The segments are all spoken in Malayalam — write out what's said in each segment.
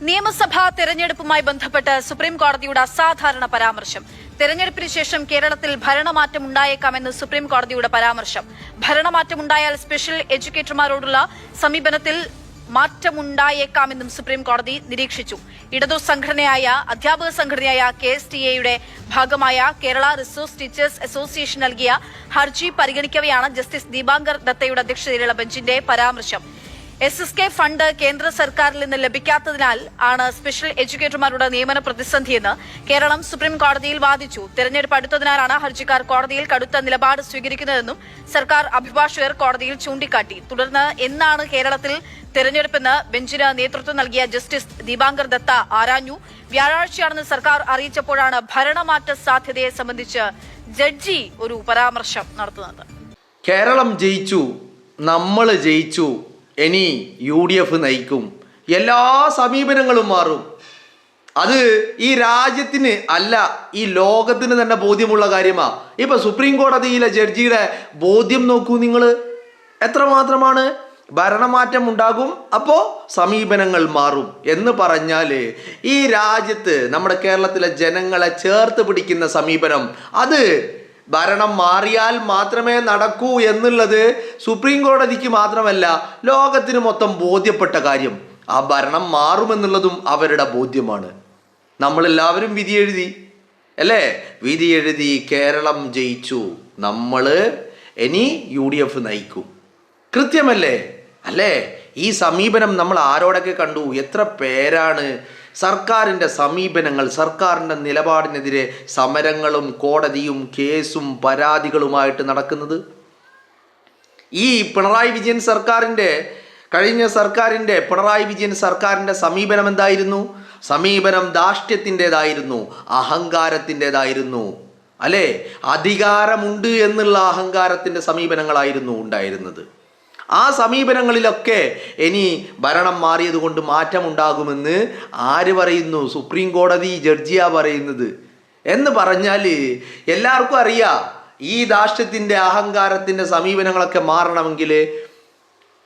നിയമസഭാ തെരഞ്ഞെടുപ്പുമായി ബന്ധപ്പെട്ട് സുപ്രീം കോടതിയുടെ അസാധാരണ പരാമർശം. തെരഞ്ഞെടുപ്പിന് ശേഷം കേരളത്തിൽ ഭരണമാറ്റം ഉണ്ടായേക്കാമെന്ന് സുപ്രീം കോടതിയുടെ പരാമർശം. ഭരണമാറ്റമുണ്ടായാൽ സ്പെഷ്യൽ എഡ്യൂക്കേറ്റർമാരോടുള്ള സമീപനത്തിൽ മാറ്റമുണ്ടായേക്കാമെന്നും സുപ്രീം കോടതി നിരീക്ഷിച്ചു. ഇടതു സംഘടനയായ അധ്യാപക സംഘടനയായ KSTA ഭാഗമായ കേരള റിസോഴ്സ് ടീച്ചേഴ്സ് അസോസിയേഷൻ നൽകിയ ഹർജി പരിഗണിക്കവെയാണ് ജസ്റ്റിസ് ദീപാങ്കർ ദത്തയുടെ അധ്യക്ഷതയിലുള്ള ബെഞ്ചിന്റെ പരാമർശം. SSK ഫണ്ട് കേന്ദ്ര സർക്കാരിൽ നിന്ന് ലഭിക്കാത്തതിനാൽ ആണ് സ്പെഷ്യൽ എഡ്യൂക്കേറ്റർമാരുടെ നിയമന പ്രതിസന്ധിയെന്ന് കേരളം സുപ്രീം കോടതിയിൽ വാദിച്ചു. തെരഞ്ഞെടുപ്പ് അടുത്തതിനാലാണ് ഹർജിക്കാർ കോടതിയിൽ കടുത്ത നിലപാട് സ്വീകരിക്കുന്നതെന്നും സർക്കാർ അഭിഭാഷകർ കോടതിയിൽ ചൂണ്ടിക്കാട്ടി. തുടർന്ന് എന്നാണ് കേരളത്തിൽ തെരഞ്ഞെടുപ്പെന്ന് ബെഞ്ചിന് നേതൃത്വം നൽകിയ ജസ്റ്റിസ് ദീപാങ്കർ ദത്ത ആരാഞ്ഞു. വ്യാഴാഴ്ചയാണെന്ന് സർക്കാർ അറിയിച്ചപ്പോഴാണ് ഭരണമാറ്റ സാധ്യതയെ സംബന്ധിച്ച് ജഡ്ജി ഒരു പരാമർശം നടത്തുന്നത്. കേരളം ജയിച്ചു, നമ്മൾ ജയിച്ചു, ഇനി UDF നയിക്കും, എല്ലാ സമീപനങ്ങളും മാറും. അത് ഈ രാജ്യത്തിന് അല്ല, ഈ ലോകത്തിന് തന്നെ ബോധ്യമുള്ള കാര്യമാണ്. ഇപ്പൊ സുപ്രീം കോടതിയിലെ ജഡ്ജിയുടെ ബോധ്യം നോക്കൂ നിങ്ങൾ, എത്രമാത്രമാണ്. ഭരണമാറ്റം ഉണ്ടാകും, അപ്പോൾ സമീപനങ്ങൾ മാറും എന്ന് പറഞ്ഞാൽ ഈ രാജ്യത്ത് നമ്മുടെ കേരളത്തിലെ ജനങ്ങളെ ചേർത്ത് പിടിക്കുന്ന സമീപനം, അത് ഭരണം മാറിയാൽ മാത്രമേ നടക്കൂ എന്നുള്ളത് സുപ്രീം കോടതിക്ക് മാത്രമല്ല ലോകത്തിന് മൊത്തം ബോധ്യപ്പെട്ട കാര്യം. ആ ഭരണം മാറുമെന്നുള്ളതും അവരുടെ ബോധ്യമാണ്. നമ്മളെല്ലാവരും വിധി എഴുതി അല്ലേ? വിധി എഴുതി, കേരളം ജയിച്ചു, നമ്മൾ ഇനി UDF നയിക്കും. കൃത്യമല്ലേ അല്ലേ? ഈ സമീപനം നമ്മൾ ആരോടൊക്കെ കണ്ടു, എത്ര പേരാണ് സർക്കാരിൻ്റെ സമീപനങ്ങൾ, സർക്കാരിൻ്റെ നിലപാടിനെതിരെ സമരങ്ങളും കോടതിയും കേസും പരാതികളുമായിട്ട് നടക്കുന്നത്. ഈ പിണറായി വിജയൻ സർക്കാരിൻ്റെ പിണറായി വിജയൻ സർക്കാരിൻ്റെ സമീപനം എന്തായിരുന്നു? സമീപനം ധാർഷ്ട്യത്തിൻ്റെതായിരുന്നു, അഹങ്കാരത്തിൻ്റെതായിരുന്നു അല്ലേ? അധികാരമുണ്ട് എന്നുള്ള അഹങ്കാരത്തിൻ്റെ സമീപനങ്ങളായിരുന്നു ഉണ്ടായിരുന്നത്. ആ സമീപനങ്ങളിലൊക്കെ ഇനി ഭരണം മാറിയത് കൊണ്ട് മാറ്റമുണ്ടാകുമെന്ന് ആര് പറയുന്നു? സുപ്രീം കോടതി ജഡ്ജിയാ പറയുന്നത്. എന്ന് പറഞ്ഞാൽ എല്ലാവർക്കും അറിയാം, ഈ ധാർഷ്ട്യത്തിൻ്റെ അഹങ്കാരത്തിൻ്റെ സമീപനങ്ങളൊക്കെ മാറണമെങ്കിൽ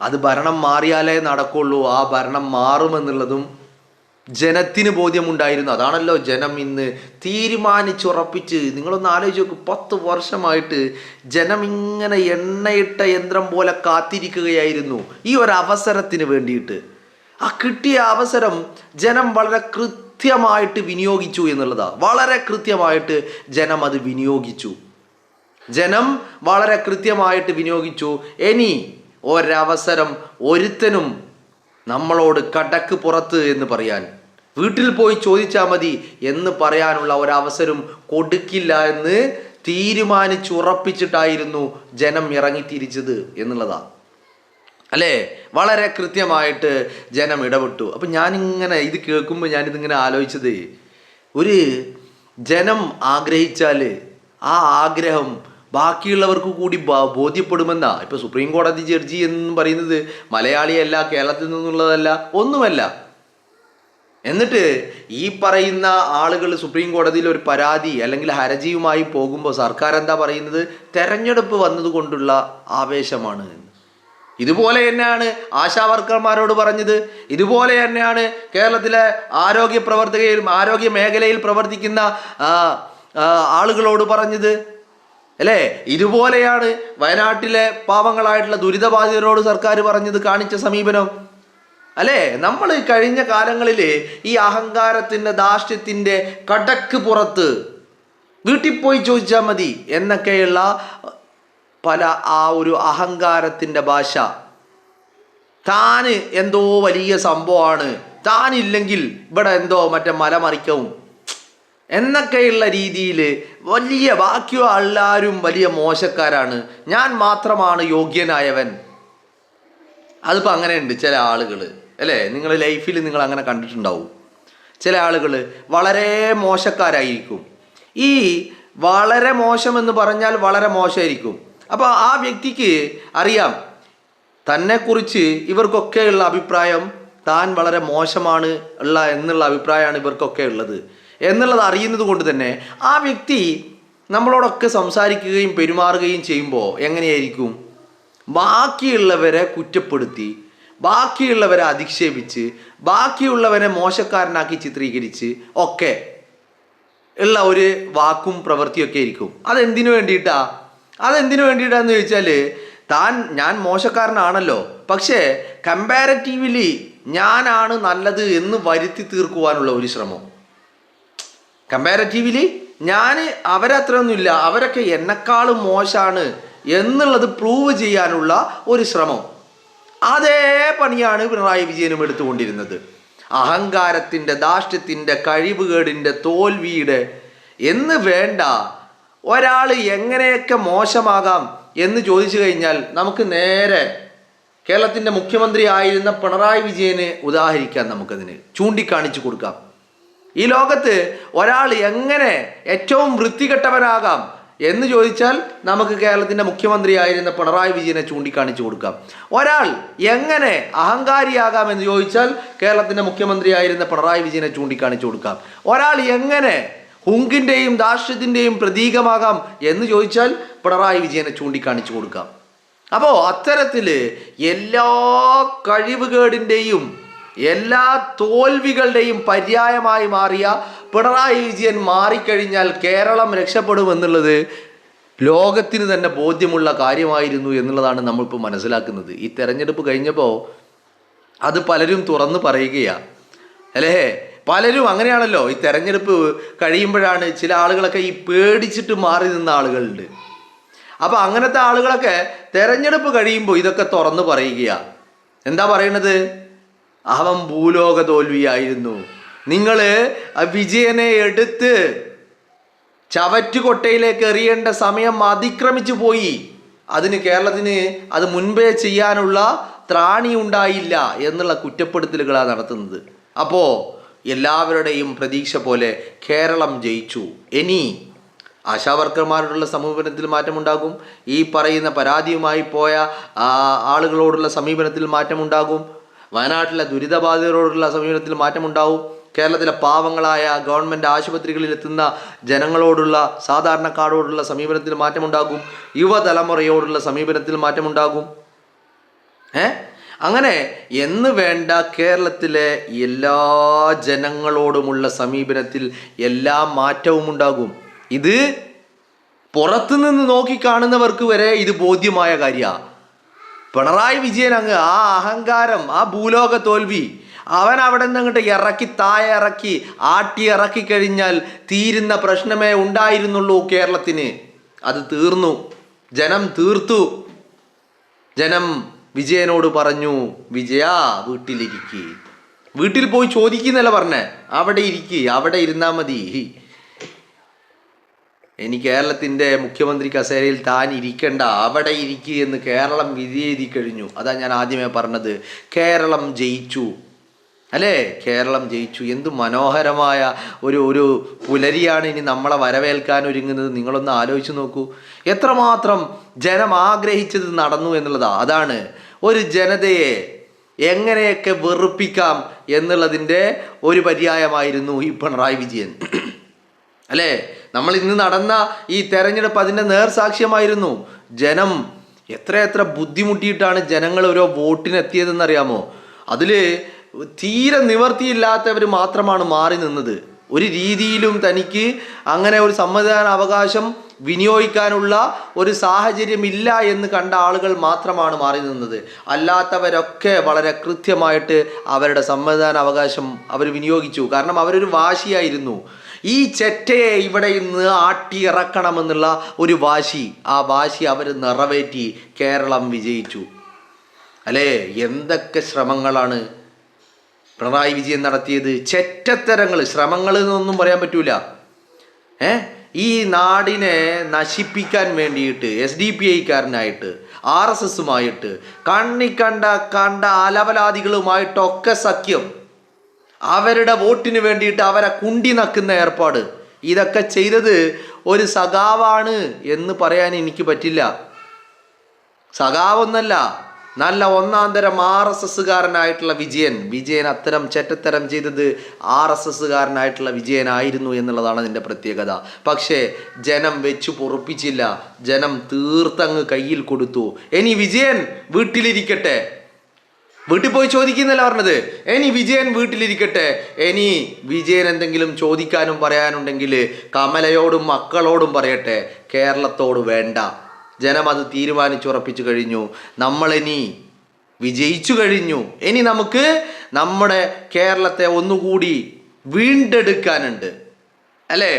അത് ഭരണം മാറിയാലേ നടക്കുള്ളൂ. ആ ഭരണം മാറുമെന്നുള്ളതും ജനത്തിന് ബോധ്യമുണ്ടായിരുന്നു. അതാണല്ലോ ജനം ഇന്ന് തീരുമാനിച്ചുറപ്പിച്ച്, നിങ്ങളൊന്ന് ആലോചിച്ച് നോക്ക്, 10 വർഷമായിട്ട് ജനം ഇങ്ങനെ എണ്ണയിട്ട യന്ത്രം പോലെ കാത്തിരിക്കുകയായിരുന്നു ഈ ഒരു അവസരത്തിന് വേണ്ടിയിട്ട്. ആ കിട്ടിയ അവസരം ജനം വളരെ കൃത്യമായിട്ട് വിനിയോഗിച്ചു എന്നുള്ളതാണ്. വളരെ കൃത്യമായിട്ട് ജനം അത് വിനിയോഗിച്ചു. വളരെ കൃത്യമായിട്ട് വിനിയോഗിച്ചു. ഇനി ഒരവസരം ഒരുത്തനും നമ്മളോട് കടക്ക് പുറത്ത് എന്ന് പറയാൻ, വീട്ടിൽ പോയി ചോദിച്ചാൽ മതി എന്ന് പറയാനുള്ള ഒരവസരം കൊടുക്കില്ല എന്ന് തീരുമാനിച്ചുറപ്പിച്ചിട്ടായിരുന്നു ജനം ഇറങ്ങിത്തിരിച്ചത് എന്നുള്ളതാണ് അല്ലേ? വളരെ കൃത്യമായിട്ട് ജനം ഇടപെട്ടു. അപ്പം ഞാനിങ്ങനെ ഇത് കേൾക്കുമ്പോൾ ഞാനിതിങ്ങനെ ആലോചിച്ചത്, ഒരു ജനം ആഗ്രഹിച്ചാൽ ആ ആഗ്രഹം ബാക്കിയുള്ളവർക്ക് കൂടി ബോധ്യപ്പെടുമെന്നാ. ഇപ്പോൾ സുപ്രീം കോടതി ജഡ്ജി എന്ന് പറയുന്നത് മലയാളിയല്ല, കേരളത്തിൽ നിന്നുള്ളതല്ല, ഒന്നുമല്ല. എന്നിട്ട് ഈ പറയുന്ന ആളുകൾ സുപ്രീം കോടതിയിൽ ഒരു പരാതി അല്ലെങ്കിൽ ഹർജിയുമായി പോകുമ്പോൾ സർക്കാർ എന്താ പറയുന്നത്? തെരഞ്ഞെടുപ്പ് വന്നതുകൊണ്ടുള്ള ആവേശമാണ്. ഇതുപോലെ തന്നെയാണ് ആശാവർക്കർമാരോട് പറഞ്ഞത്. ഇതുപോലെ തന്നെയാണ് കേരളത്തിലെ ആരോഗ്യ മേഖലയിൽ പ്രവർത്തിക്കുന്ന ആളുകളോട് പറഞ്ഞത് അല്ലേ? ഇതുപോലെയാണ് വയനാട്ടിലെ പാവങ്ങളായിട്ടുള്ള ദുരിതബാധിതരോട് സർക്കാർ പറഞ്ഞത്, കാണിച്ച സമീപനം അല്ലേ? നമ്മൾ കഴിഞ്ഞ കാലങ്ങളിൽ ഈ അഹങ്കാരത്തിൻ്റെ ധാർഷ്ട്യത്തിൻ്റെ കടക്ക് പുറത്ത് വീട്ടിൽ പോയി ചോദിച്ചാൽ മതി എന്നൊക്കെയുള്ള പല ആ ഒരു അഹങ്കാരത്തിൻ്റെ ഭാഷ, താന് എന്തോ വലിയ സംഭവമാണ്, താനില്ലെങ്കിൽ ഇവിടെ എന്തോ മറ്റേ മലമറിക്കവും എന്നൊക്കെയുള്ള രീതിയിൽ ബാക്കി എല്ലാവരും വലിയ മോശക്കാരാണ്, ഞാൻ മാത്രമാണ് യോഗ്യനായവൻ. അതിപ്പോൾ അങ്ങനെയുണ്ട് ചില ആളുകൾ അല്ലേ? നിങ്ങൾ ലൈഫിൽ നിങ്ങൾ അങ്ങനെ കണ്ടിട്ടുണ്ടാവും. ചില ആളുകൾ വളരെ മോശക്കാരായിരിക്കും. ഈ വളരെ മോശമെന്ന് പറഞ്ഞാൽ വളരെ മോശമായിരിക്കും. അപ്പോൾ ആ വ്യക്തിക്ക് അറിയാം തന്നെക്കുറിച്ച് ഇവർക്കൊക്കെയുള്ള അഭിപ്രായം താൻ വളരെ മോശമാണ് എന്നുള്ള അഭിപ്രായമാണ് ഇവർക്കൊക്കെ ഉള്ളത് എന്നുള്ളത് അറിയുന്നത് കൊണ്ട് തന്നെ ആ വ്യക്തി നമ്മളോടൊക്കെ സംസാരിക്കുകയും പെരുമാറുകയും ചെയ്യുമ്പോൾ എങ്ങനെയായിരിക്കും? ബാക്കിയുള്ളവരെ കുറ്റപ്പെടുത്തി, ബാക്കിയുള്ളവരെ അധിക്ഷേപിച്ച് ബാക്കിയുള്ളവനെ മോശക്കാരനാക്കി ചിത്രീകരിച്ച് ഒക്കെ ഉള്ള ഒരു വാക്കും പ്രവൃത്തിയൊക്കെ ആയിരിക്കും. അതെന്തിനു വേണ്ടിയിട്ടാന്ന് ചോദിച്ചാൽ ഞാൻ മോശക്കാരനാണല്ലോ, പക്ഷേ കമ്പാരറ്റീവ്ലി ഞാനാണ് നല്ലത് എന്ന് വരുത്തി തീർക്കുവാനുള്ള ഒരു ശ്രമം. കമ്പാരറ്റീവ്ലി ഞാൻ അവരത്രയൊന്നുമില്ല, അവരൊക്കെ എന്നെക്കാളും മോശമാണ് എന്നുള്ളത് പ്രൂവ് ചെയ്യാനുള്ള ഒരു ശ്രമം. അതേ പണിയാണ് പിണറായി വിജയനും എടുത്തുകൊണ്ടിരുന്നത്. അഹങ്കാരത്തിൻ്റെ, ധാർഷ്ട്യത്തിൻ്റെ, കഴിവുകേടിൻ്റെ, തോൽവിയുടെ എന്ന് വേണ്ട ഒരാൾ എങ്ങനെയൊക്കെ മോശമാകാം എന്ന് ചോദിച്ചു കഴിഞ്ഞാൽ നമുക്ക് നേരെ കേരളത്തിൻ്റെ മുഖ്യമന്ത്രി ആയിരുന്ന പിണറായി വിജയനെ ഉദാഹരിക്കാൻ, നമുക്കതിന് ചൂണ്ടിക്കാണിച്ചു കൊടുക്കാം. ഈ ലോകത്ത് ഒരാൾ എങ്ങനെ ഏറ്റവും വൃത്തികെട്ടവനാകാം എന്ന് ചോദിച്ചാൽ നമുക്ക് കേരളത്തിൻ്റെ മുഖ്യമന്ത്രി ആയിരുന്ന പിണറായി വിജയനെ ചൂണ്ടിക്കാണിച്ചു കൊടുക്കാം. ഒരാൾ എങ്ങനെ അഹങ്കാരിയാകാം എന്ന് ചോദിച്ചാൽ കേരളത്തിൻ്റെ മുഖ്യമന്ത്രി ആയിരുന്ന പിണറായി വിജയനെ ചൂണ്ടിക്കാണിച്ചു കൊടുക്കാം. ഒരാൾ എങ്ങനെ ഹുങ്കിൻ്റെയും ധാർഷ്ട്യത്തിൻ്റെയും പ്രതീകമാകാം എന്ന് ചോദിച്ചാൽ പിണറായി വിജയനെ ചൂണ്ടിക്കാണിച്ചു കൊടുക്കാം. അപ്പോൾ അത്തരത്തിൽ എല്ലാ കഴിവുകേടിൻ്റെയും എല്ലാ തോൽവികളുടെയും പര്യായമായി മാറിയ പിണറായി വിജയൻ മാറിക്കഴിഞ്ഞാൽ കേരളം രക്ഷപ്പെടുമെന്നുള്ളത് ലോകത്തിന് തന്നെ ബോധ്യമുള്ള കാര്യമായിരുന്നു എന്നുള്ളതാണ് നമ്മളിപ്പോൾ മനസ്സിലാക്കുന്നത്. ഈ തെരഞ്ഞെടുപ്പ് കഴിഞ്ഞപ്പോൾ അത് പലരും തുറന്നു പറയുകയാണ് അല്ലേ. പലരും അങ്ങനെയാണല്ലോ, ഈ തെരഞ്ഞെടുപ്പ് കഴിയുമ്പോഴാണ് ചില ആളുകളൊക്കെ ഈ പേടിച്ചിട്ട് മാറി നിന്ന ആളുകളുണ്ട്. അപ്പോൾ അങ്ങനത്തെ ആളുകളൊക്കെ തെരഞ്ഞെടുപ്പ് കഴിയുമ്പോൾ ഇതൊക്കെ തുറന്നു പറയുകയാണ്. എന്താ പറയണത്? അവൻ ഭൂലോക തോൽവിയായിരുന്നു, നിങ്ങൾ വിജയനെ എടുത്ത് ചവറ്റുകൊട്ടയിലേക്ക് എറിയേണ്ട സമയം അതിക്രമിച്ചു പോയി, അതിന് കേരളത്തിന് അത് മുൻപേ ചെയ്യാനുള്ള ത്രാണി ഉണ്ടായില്ല എന്നുള്ള കുറ്റപ്പെടുത്തലുകളാണ് നടത്തുന്നത്. അപ്പോൾ എല്ലാവരുടെയും പ്രതീക്ഷ പോലെ കേരളം ജയിച്ചു. ഇനി ആശാവർക്കർമാരോടുള്ള സമീപനത്തിൽ മാറ്റമുണ്ടാകും. ഈ പറയുന്ന പരാതിയുമായി പോയ ആളുകളോടുള്ള സമീപനത്തിൽ മാറ്റമുണ്ടാകും. വയനാട്ടിലെ ദുരിതബാധിതരോടുള്ള സമീപനത്തിൽ മാറ്റമുണ്ടാവും. കേരളത്തിലെ പാവങ്ങളായ ഗവൺമെൻറ് ആശുപത്രികളിൽ എത്തുന്ന ജനങ്ങളോടുള്ള, സാധാരണക്കാരോടുള്ള സമീപനത്തിൽ മാറ്റമുണ്ടാകും. യുവതലമുറയോടുള്ള സമീപനത്തിൽ മാറ്റമുണ്ടാകും. അങ്ങനെ എന്ന് വേണ്ട കേരളത്തിലെ എല്ലാ ജനങ്ങളോടുമുള്ള സമീപനത്തിൽ എല്ലാ മാറ്റവും ഉണ്ടാകും. ഇത് പുറത്തുനിന്ന് നോക്കിക്കാണുന്നവർക്ക് വരെ ഇത് ബോധ്യമായ കാര്യമാണ്. പിണറായി വിജയൻ അങ്ങ് ആ അഹങ്കാരം, ആ ഭൂലോക തോൽവി അവൻ അവിടെ നിന്ന് അങ്ങോട്ട് താഴെ ഇറക്കി ആട്ടി ഇറക്കി കഴിഞ്ഞാൽ തീരുന്ന പ്രശ്നമേ ഉണ്ടായിരുന്നുള്ളൂ കേരളത്തിന്. അത് തീർന്നു, ജനം തീർത്തു. ജനം വിജയനോട് പറഞ്ഞു, വിജയ വീട്ടിലിരിക്കുക, വീട്ടിൽ പോയി ചോദിക്കുന്നല്ല പറഞ്ഞേ, അവിടെ ഇരിക്കുക, അവിടെ ഇരുന്നാൽ മതി, ഇനി കേരളത്തിൻ്റെ മുഖ്യമന്ത്രി കസേരയിൽ താൻ ഇരിക്കണ്ട, അവിടെ ഇരിക്കുക എന്ന് കേരളം വിധിയെഴുതി കഴിഞ്ഞു. അതാ ഞാൻ ആദ്യമേ പറഞ്ഞത്, കേരളം ജയിച്ചു അല്ലേ, കേരളം ജയിച്ചു. എന്തു മനോഹരമായ ഒരു പുലരിയാണ് ഇനി നമ്മളെ വരവേൽക്കാൻ ഒരുങ്ങുന്നത്. നിങ്ങളൊന്ന് ആലോചിച്ച് നോക്കൂ, എത്രമാത്രം ജനം ആഗ്രഹിച്ചത് നടന്നു എന്നുള്ളതാണ്. അതാണ് ഒരു ജനതയെ എങ്ങനെയൊക്കെ വെറുപ്പിക്കാം എന്നുള്ളതിൻ്റെ ഒരു പര്യായമായിരുന്നു ഈ പിണറായി വിജയൻ അല്ലേ. നമ്മൾ ഇന്ന് നടന്ന ഈ തെരഞ്ഞെടുപ്പ് അതിൻ്റെ നേർസാക്ഷ്യമായിരുന്നു. ജനം എത്രയെത്ര ബുദ്ധിമുട്ടിയിട്ടാണ് ജനങ്ങൾ ഓരോ വോട്ടിനെത്തിയതെന്നറിയാമോ. അതിൽ തീരെ നിവർത്തിയില്ലാത്തവർ മാത്രമാണ് മാറി നിന്നത്. ഒരു രീതിയിലും തനിക്ക് അങ്ങനെ ഒരു സമ്മതിദാന അവകാശം വിനിയോഗിക്കാനുള്ള ഒരു സാഹചര്യമില്ല എന്ന് കണ്ട ആളുകൾ മാത്രമാണ് മാറി നിന്നത്. അല്ലാത്തവരൊക്കെ വളരെ കൃത്യമായിട്ട് അവരുടെ സമ്മതിദാന അവകാശം അവർ വിനിയോഗിച്ചു. കാരണം അവരൊരു വാശിയായിരുന്നു, ഈ ചെറ്റയെ ഇവിടെ ഇന്ന് ആട്ടി ഇറക്കണമെന്നുള്ള ഒരു വാശി. ആ വാശി അവർ നിറവേറ്റി, കേരളം വിജയിച്ചു അല്ലേ. എന്തൊക്കെ ശ്രമങ്ങളാണ് പിണറായി വിജയൻ നടത്തിയത്, ചെറ്റത്തരങ്ങൾ, ശ്രമങ്ങൾ എന്നൊന്നും പറയാൻ പറ്റൂല. ഈ നാടിനെ നശിപ്പിക്കാൻ വേണ്ടിയിട്ട് SDPI-കാരനായിട്ട് RSSുമായിട്ട് കണ്ട അലവലാദികളുമായിട്ടൊക്കെ സഖ്യം, അവരുടെ വോട്ടിന് വേണ്ടിയിട്ട് അവരെ കുണ്ടി നക്കുന്ന ഏർപ്പാട്, ഇതൊക്കെ ചെയ്തത് ഒരു സഖാവാണ് എന്ന് പറയാൻ എനിക്ക് പറ്റില്ല. സഖാവൊന്നല്ല, നല്ല ഒന്നാന്തരം RSSകാരനായിട്ടുള്ള വിജയൻ അത്തരം ചെറ്റത്തരം ചെയ്തത് RSSകാരനായിട്ടുള്ള വിജയനായിരുന്നു എന്നുള്ളതാണ് അതിൻ്റെ പ്രത്യേകത. പക്ഷേ ജനം വെച്ചു പൊറുപ്പിച്ചില്ല, ജനം തീർത്തങ്ങ് കയ്യിൽ കൊടുത്തു. ഇനി വിജയൻ വീട്ടിലിരിക്കട്ടെ, വീട്ടിൽ പോയി ചോദിക്കുന്നല്ല പറഞ്ഞത്. ഇനി വിജയൻ വീട്ടിലിരിക്കട്ടെ, ഇനി വിജയൻ എന്തെങ്കിലും ചോദിക്കാനും പറയാനുണ്ടെങ്കിൽ കമലയോടും മക്കളോടും പറയട്ടെ, കേരളത്തോട് വേണ്ട. ജനം അത് തീരുമാനിച്ചുറപ്പിച്ചു കഴിഞ്ഞു. നമ്മളിനി വിജയിച്ചു കഴിഞ്ഞു. ഇനി നമുക്ക് നമ്മുടെ കേരളത്തെ ഒന്നുകൂടി വീണ്ടെടുക്കാനുണ്ട് അല്ലേ?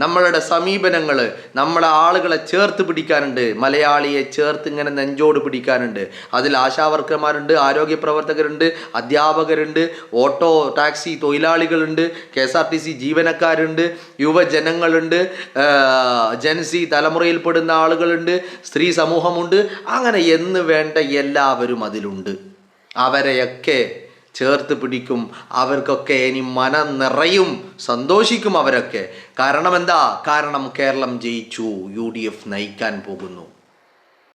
നമ്മളുടെ സമീപനങ്ങൾ, നമ്മുടെ ആളുകളെ ചേർത്ത് പിടിക്കാനുണ്ട്, മലയാളിയെ ചേർത്ത് ഇങ്ങനെ നെഞ്ചോട് പിടിക്കാനുണ്ട്. അതിൽ ആശാവർക്കർമാരുണ്ട്, ആരോഗ്യ പ്രവർത്തകരുണ്ട്, അധ്യാപകരുണ്ട്, ഓട്ടോ ടാക്സി തൊഴിലാളികളുണ്ട്, KSRTC ജീവനക്കാരുണ്ട്, യുവജനങ്ങളുണ്ട്, ജൻസി തലമുറയിൽപ്പെടുന്ന ആളുകളുണ്ട്, സ്ത്രീ സമൂഹമുണ്ട്. അങ്ങനെ എന്ന് വേണ്ട എല്ലാവരും അതിലുണ്ട്. അവരെയൊക്കെ ചേർത്ത് പിടിക്കും. അവർക്കൊക്കെ ഇനി മനം നിറയും, സന്തോഷിക്കും അവരൊക്കെ. കാരണം എന്താ? കാരണം കേരളം ജയിച്ചു, UDF നയിക്കാൻ പോകുന്നു.